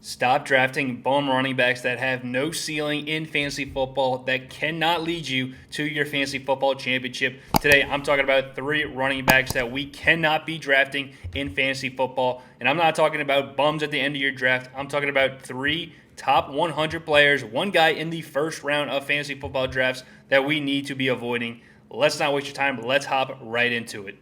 Stop drafting bum running backs that have no ceiling in fantasy football that cannot lead you to your fantasy football championship. Today, I'm talking about 3 running backs that we cannot be drafting in fantasy football. And I'm not talking about bums at the end of your draft. I'm talking about 3 top 100 players, one guy in the first round of fantasy football drafts that we need to be avoiding. Let's not waste your time. Let's hop right into it.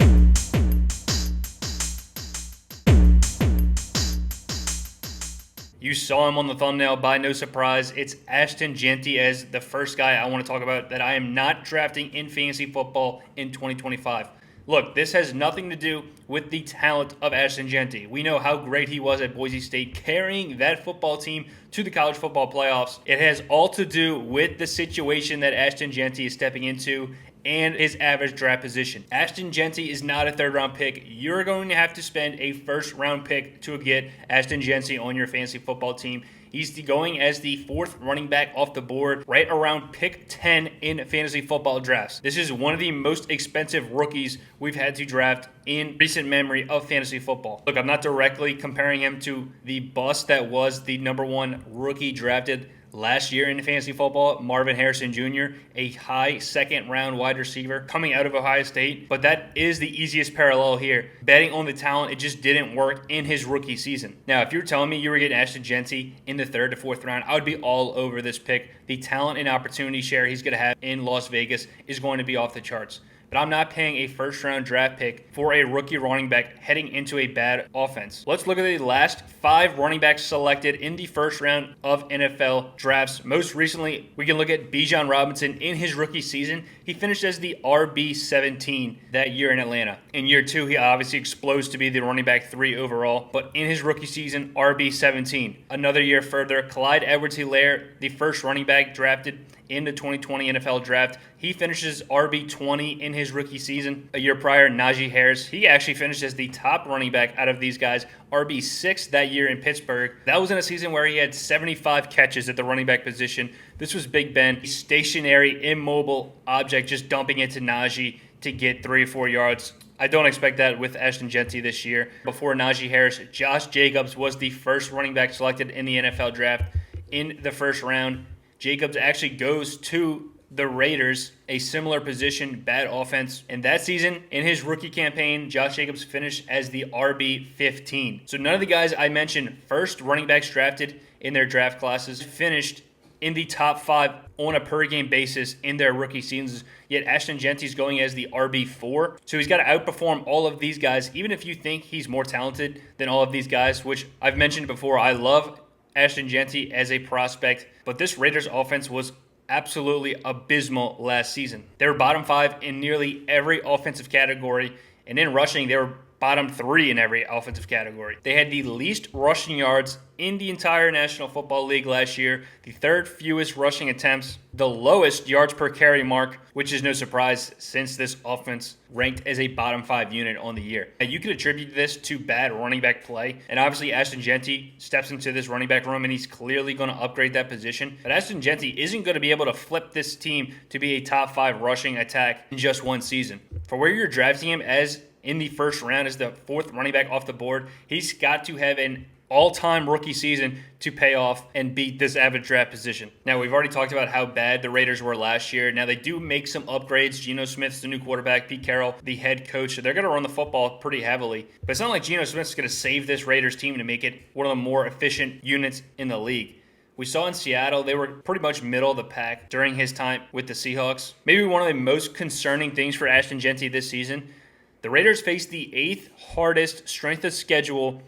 You saw him on the thumbnail by no surprise. It's Ashton Jensen as the first guy I want to talk about that I am not drafting in fantasy football in 2025. Look, this has nothing to do with the talent of Ashton Jensen. We know how great he was at Boise State, carrying that football team to the college football playoffs. It has all to do with the situation that Ashton Jensen is stepping into and his average draft position. Ashton Jensen is not a third-round pick. You're going to have to spend a first-round pick to get Ashton Jensen on your fantasy football team. He's going as the 4th running back off the board, right around pick 10 in fantasy football drafts. This is one of the most expensive rookies we've had to draft in recent memory of fantasy football. Look, I'm not directly comparing him to the bust that was the number 1 rookie drafted last year in fantasy football, Marvin Harrison Jr., a high second-round wide receiver coming out of Ohio State. But that is the easiest parallel here. Betting on the talent, it just didn't work in his rookie season. Now, if you're telling me you were getting Ashton Jensen in the 3rd to 4th round, I would be all over this pick. The talent and opportunity share he's going to have in Las Vegas is going to be off the charts. But I'm not paying a first-round draft pick for a rookie running back heading into a bad offense. Let's look at the last 5 running backs selected in the first round of NFL drafts. Most recently, we can look at Bijan Robinson in his rookie season. He finished as the RB17 that year in Atlanta. In year 2, he obviously explodes to be the running back 3 overall, but in his rookie season, RB17. Another year further, Clyde Edwards-Helaire, the first running back drafted in the 2020 NFL Draft. He finishes RB20 in his rookie season. A year prior, Najee Harris, he actually finished as the top running back out of these guys, RB6 that year in Pittsburgh. That was in a season where he had 75 catches at the running back position. This was Big Ben, stationary, immobile object, just dumping it to Najee to get 3 or 4 yards. I don't expect that with Ashton Jensen this year. Before Najee Harris, Josh Jacobs was the first running back selected in the NFL Draft in the first round. Jacobs actually goes to the Raiders, a similar position, bad offense. And that season, in his rookie campaign, Josh Jacobs finished as the RB15. So none of the guys I mentioned, first running backs drafted in their draft classes, finished in the top 5 on a per-game basis in their rookie seasons. Yet Ashton Jensen's going as the RB4. So he's got to outperform all of these guys, even if you think he's more talented than all of these guys, which I've mentioned before. I love Ashton Jensen as a prospect, but this Raiders offense was absolutely abysmal last season. They were bottom 5 in nearly every offensive category, and in rushing, they were bottom 3 in every offensive category. They had the least rushing yards in the entire National Football League last year, the 3rd fewest rushing attempts, the lowest yards per carry mark, which is no surprise since this offense ranked as a bottom 5 unit on the year. Now, you could attribute this to bad running back play, and obviously Ashton Jensen steps into this running back room and he's clearly going to upgrade that position. But Ashton Jensen isn't going to be able to flip this team to be a top 5 rushing attack in just one season. For where you're drafting him as in the first round as the 4th running back off the board, he's got to have an all-time rookie season to pay off and beat this average draft position. Now, we've already talked about how bad the Raiders were last year. Now, they do make some upgrades. Geno Smith's the new quarterback. Pete Carroll, the head coach. So they're going to run the football pretty heavily. But it's not like Geno Smith's going to save this Raiders team to make it one of the more efficient units in the league. We saw in Seattle, they were pretty much middle of the pack during his time with the Seahawks. Maybe one of the most concerning things for Ashton Jensen this season, the Raiders faced the 8th hardest strength of schedule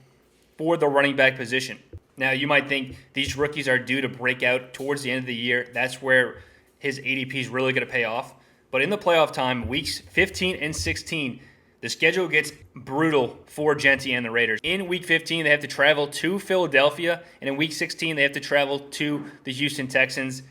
for the running back position. Now, you might think these rookies are due to break out towards the end of the year. That's where his ADP is really going to pay off. But in the playoff time, weeks 15 and 16, the schedule gets brutal for Jensen and the Raiders. In week 15, they have to travel to Philadelphia, and in week 16, they have to travel to the Houston Texans.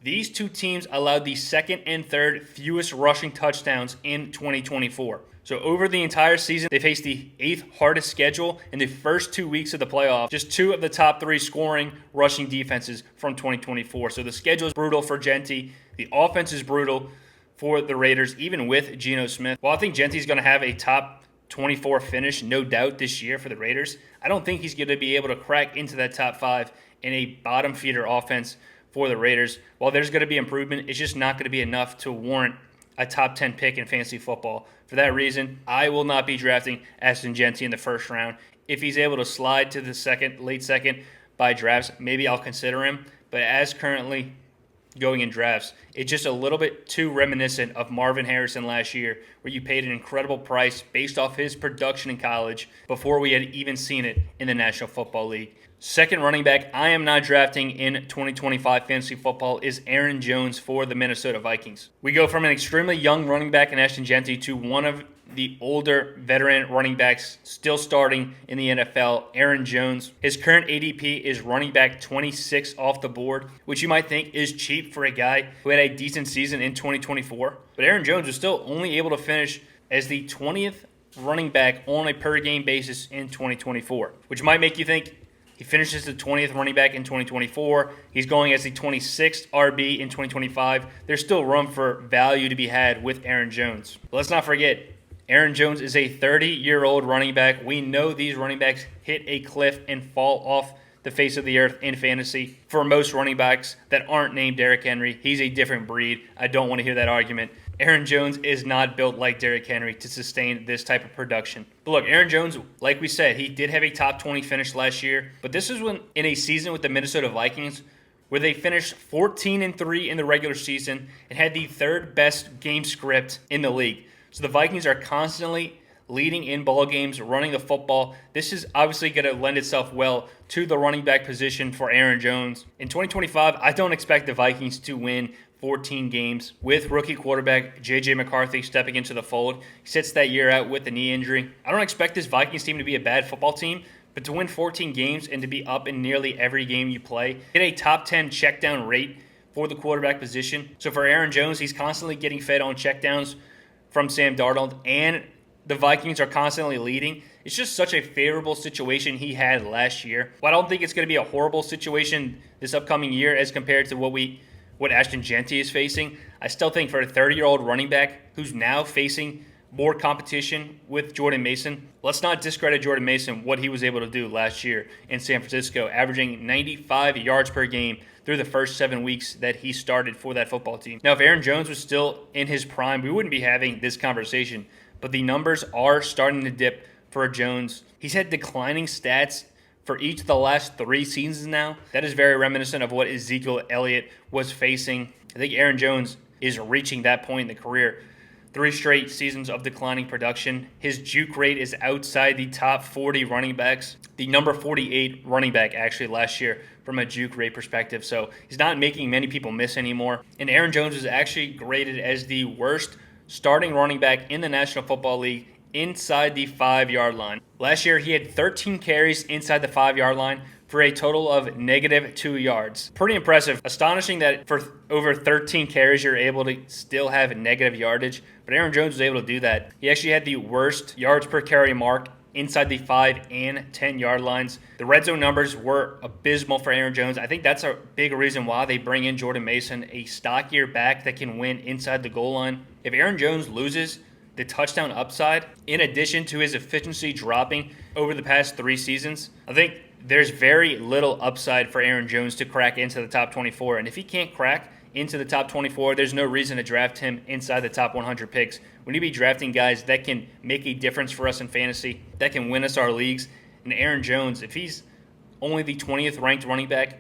These 2 teams allowed the 2nd and 3rd fewest rushing touchdowns in 2024. So over the entire season, they faced the 8th hardest schedule in the first 2 weeks of the playoffs. Just 2 of the top 3 scoring rushing defenses from 2024. So the schedule is brutal for Jensen. The offense is brutal for the Raiders, even with Geno Smith. Well, I think Jensen's going to have a top 24 finish, no doubt, this year for the Raiders. I don't think he's going to be able to crack into that top 5 in a bottom feeder offense for the Raiders. While there's going to be improvement, it's just not going to be enough to warrant a top 10 pick in fantasy football. For that reason, I will not be drafting Ashton Jensen in the first round. If he's able to slide to the late second by drafts, maybe I'll consider him. But as currently going in drafts, it's just a little bit too reminiscent of Marvin Harrison last year, where you paid an incredible price based off his production in college before we had even seen it in the National Football League. Second running back I am not drafting in 2025 fantasy football is Aaron Jones for the Minnesota Vikings. We go from an extremely young running back in Ashton Jensen to one of the older veteran running backs still starting in the NFL, Aaron Jones. His current ADP is running back 26 off the board, which you might think is cheap for a guy who had a decent season in 2024. But Aaron Jones was still only able to finish as the 20th running back on a per game basis in 2024, which might make you think he finishes the 20th running back in 2024. He's going as the 26th RB in 2025. There's still room for value to be had with Aaron Jones. But let's not forget, Aaron Jones is a 30-year-old running back. We know these running backs hit a cliff and fall off the face of the earth in fantasy. For most running backs that aren't named Derrick Henry, he's a different breed. I don't want to hear that argument. Aaron Jones is not built like Derrick Henry to sustain this type of production. But look, Aaron Jones, like we said, he did have a top 20 finish last year, but this is when in a season with the Minnesota Vikings where they finished 14-3 in the regular season and had the third best game script in the league. So the Vikings are constantly leading in ball games, running the football. This is obviously going to lend itself well to the running back position for Aaron Jones. In 2025, I don't expect the Vikings to win 14 games with rookie quarterback J.J. McCarthy stepping into the fold. He sits that year out with a knee injury. I don't expect this Vikings team to be a bad football team, but to win 14 games and to be up in nearly every game you play, get a top 10 checkdown rate for the quarterback position. So for Aaron Jones, he's constantly getting fed on checkdowns from Sam Darnold, and the Vikings are constantly leading. It's just such a favorable situation he had last year. Well, I don't think it's going to be a horrible situation this upcoming year as compared to what Ashton Jensen is facing. I still think for a 30-year-old running back who's now facing more competition with Jordan Mason, let's not discredit Jordan Mason, what he was able to do last year in San Francisco, averaging 95 yards per game through the first 7 weeks that he started for that football team. Now, if Aaron Jones was still in his prime, we wouldn't be having this conversation, but the numbers are starting to dip for Jones. He's had declining stats for each of the last 3 seasons now. That is very reminiscent of what Ezekiel Elliott was facing. I think Aaron Jones is reaching that point in the career. 3 straight seasons of declining production. His juke rate is outside the top 40 running backs. The number 48 running back actually last year from a juke rate perspective. So he's not making many people miss anymore. And Aaron Jones is actually graded as the worst starting running back in the National Football League inside the 5-yard line. Last year, he had 13 carries inside the 5-yard line for a total of -2 yards. Pretty impressive. Astonishing that for over 13 carries, you're able to still have negative yardage. But Aaron Jones was able to do that. He actually had the worst yards per carry mark inside the 5 and 10-yard lines. The red zone numbers were abysmal for Aaron Jones. I think that's a big reason why they bring in Jordan Mason, a stockier back that can win inside the goal line. If Aaron Jones loses the touchdown upside, in addition to his efficiency dropping over the past 3 seasons, I think there's very little upside for Aaron Jones to crack into the top 24. And if he can't crack into the top 24, there's no reason to draft him inside the top 100 picks. We need to be drafting guys that can make a difference for us in fantasy, that can win us our leagues. And Aaron Jones, if he's only the 20th ranked running back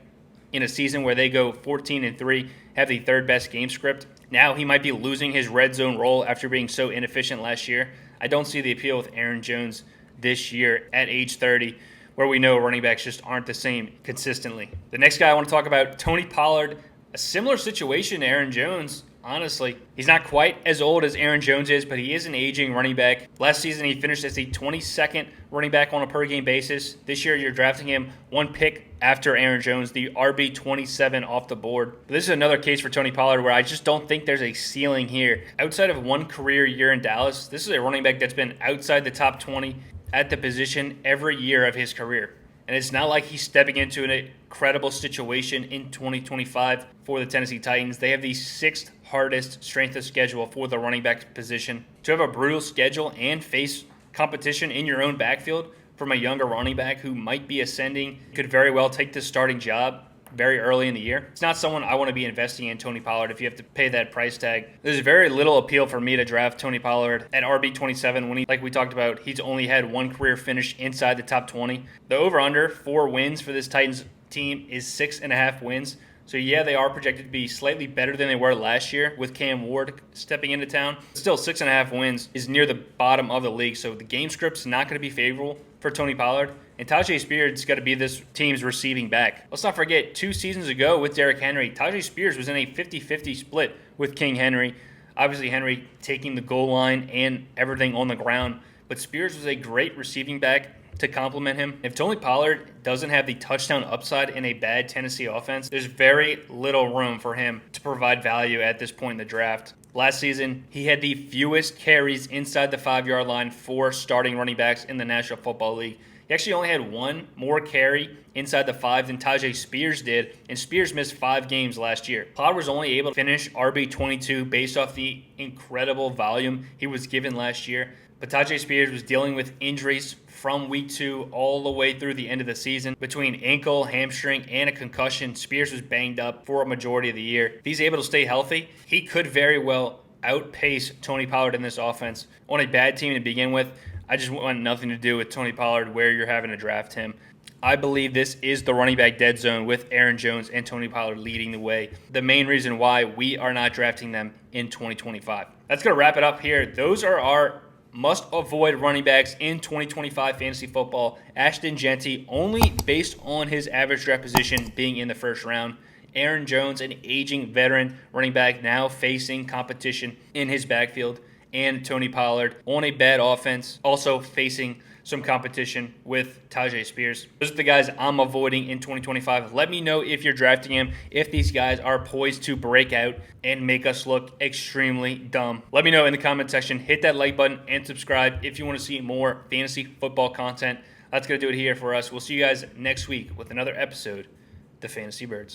in a season where they go 14-3, have the 3rd best game script, now he might be losing his red zone role after being so inefficient last year. I don't see the appeal with Aaron Jones this year at age 30, where we know running backs just aren't the same consistently. The next guy I want to talk about, Tony Pollard. A similar situation to Aaron Jones, honestly. He's not quite as old as Aaron Jones is, but he is an aging running back. Last season, he finished as the 22nd running back on a per-game basis. This year, you're drafting him 1 pick after Aaron Jones, the RB27 off the board. But this is another case for Tony Pollard where I just don't think there's a ceiling here. Outside of 1 career year in Dallas, this is a running back that's been outside the top 20 at the position every year of his career. And it's not like he's stepping into an incredible situation in 2025 for the Tennessee Titans. They have the 6th hardest strength of schedule for the running back position. To have a brutal schedule and face competition in your own backfield from a younger running back who might be ascending, could very well take this starting job very early in the year. It's not someone I want to be investing in, Tony Pollard, if you have to pay that price tag. There's very little appeal for me to draft Tony Pollard at RB27 when like we talked about, he's only had one career finish inside the top 20. The over-under 4 wins for this Titans team is 6.5 wins. So yeah, they are projected to be slightly better than they were last year with Cam Ward stepping into town. Still, 6.5 wins is near the bottom of the league, so the game script's not going to be favorable for Tony Pollard. And Tajay Spears got to be this team's receiving back. Let's not forget, 2 seasons ago with Derrick Henry, Tajay Spears was in a 50-50 split with King Henry. Obviously, Henry taking the goal line and everything on the ground. But Spears was a great receiving back to complement him. If Tony Pollard doesn't have the touchdown upside in a bad Tennessee offense, there's very little room for him to provide value at this point in the draft. Last season, he had the fewest carries inside the 5-yard line for starting running backs in the National Football League. He actually only had one more carry inside the 5 than Tajay Spears did, and Spears missed 5 games last year. Pollard was only able to finish RB22 based off the incredible volume he was given last year. But Tajay Spears was dealing with injuries from week 2 all the way through the end of the season. Between ankle, hamstring, and a concussion, Spears was banged up for a majority of the year. If he's able to stay healthy, he could very well outpace Tony Pollard in this offense. On a bad team to begin with, I just want nothing to do with Tony Pollard where you're having to draft him. I believe this is the running back dead zone with Aaron Jones and Tony Pollard leading the way. The main reason why we are not drafting them in 2025. That's going to wrap it up here. Those are our must-avoid running backs in 2025 fantasy football. Ashton Jensen, only based on his average draft position being in the first round. Aaron Jones, an aging veteran running back now facing competition in his backfield. And Tony Pollard on a bad offense, also facing some competition with Tajay Spears. Those are the guys I'm avoiding in 2025. Let me know if you're drafting him, if these guys are poised to break out and make us look extremely dumb. Let me know in the comment section. Hit that like button and subscribe if you want to see more fantasy football content. That's going to do it here for us. We'll see you guys next week with another episode of the Fantasy Birds.